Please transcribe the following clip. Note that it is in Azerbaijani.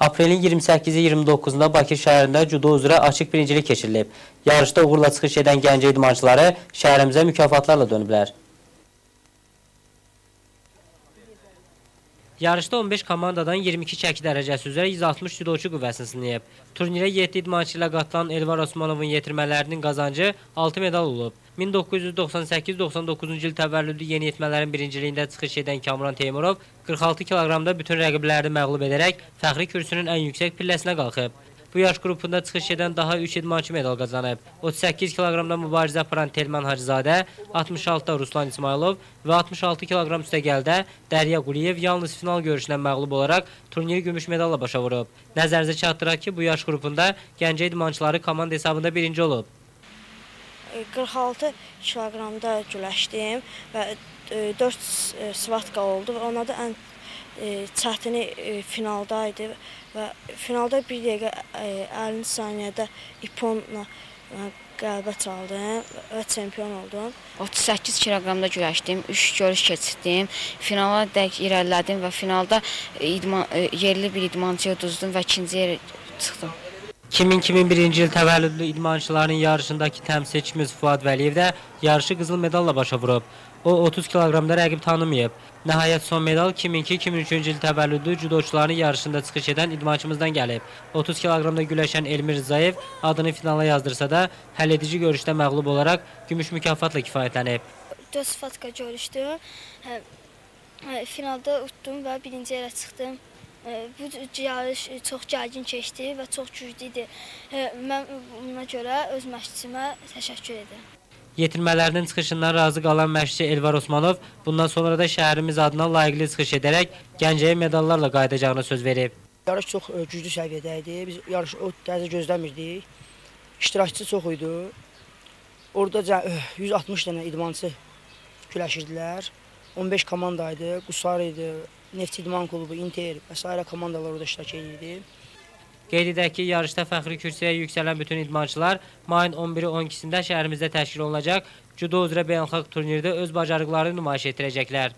Aprelin 28-29-da Bakı şəhərində judo üzrə açıq birincilik keçirilib. Yarışda uğurla çıxış edən Gəncə idmançıları şəhərimizə mükafatlarla dönüblər. Yarışda 15 komandadan 22 çəki dərəcəsi üzrə 160 judoçu qüvvəsini sınayıb. Turnirə 7 idmançı ilə qatılan Elvar Osmanovun yetirmələrinin qazancı 6 medal olub. 1998-99-cu il təvəllüdlü yeniyetmələrin birinciliyində çıxış edən Kamran Teymurov 46 kiloqramda bütün rəqiblərini məğlub edərək fəxri kürsünün ən yüksək pilləsinə qalxıb. Bu yaş qrupunda çıxış edən daha 3 idmançı medal qazanıb. 38 kiloqramda mübarizə aparan Telman Hacızadə, 66-da Ruslan İsmailov və 66 kiloqram üstəgəldə Dərya Quliyev yalnız final görüşünə məğlub olaraq turniri gümüş medalla başa vurub. Nəzərinizə çatdıraq ki, bu yaş qrupunda Gəncə idmançıları komanda hesabında birinci olub. 46 kiloqramda güləşdim və 4 svatka oldu və ona da ən çətini finaldaydı və finalda bir dəqiqə 50 saniyədə iponla qələbə çaldım və çempion oldum. 38 kiloqramda güləşdim, 3 görüş keçirdim, finala dək irəlilədim və finalda yerli bir idmançıya uduzdum və ikinci yerə çıxdım. 2001-ci il təvəllüdlü idmançıların yarışındakı təmsilçimiz Fuad Vəliyev də yarışı qızıl medalla başa vurub. O 30 kiloqramda rəqib tanımayıb. Nəhayət son medal 2002-2003-cü il təvəllüdlü judoçuların yarışında çıxış edən idmançımızdan gəlib. 30 kiloqramda güləşən Elmir Rzayev adını finala yazdırsa da həlledici görüşdə məğlub olaraq gümüş mükafatla kifayətlənib. 4 svatka görüşdüm. Finalda utdum və birinci yerə çıxdım. Bu yarış çox gərgin keçdi və çox güclü idi. Mən buna görə öz məşqçimə təşəkkür edirəm. Yetirmələrinin çıxışından razı qalan məşqçi Elvar Osmanov bundan sonra da şəhərimiz adına layiqli çıxış edərək Gəncəyə medallarla qayıdacağına söz verib. Yarış çox güclü səviyyədə idi. Biz yarışı o dərəcə gözləmirdik. İştirakçı çox idi. Orada 160 dənə idmançı güləşirdilər. 15 komanda idi. Qusar idi, Neftçi İdman Klubu, Inter və s. komandalar orada iştirak edirdi. Qeyd edək ki, yarışda fəxri kürsüyə yüksələn bütün idmançılar mayın 11-i 12-sində şəhərimizdə təşkil olunacaq judo üzrə beynəlxalq turnirdə öz bacarıqlarını nümayiş etdirəcəklər.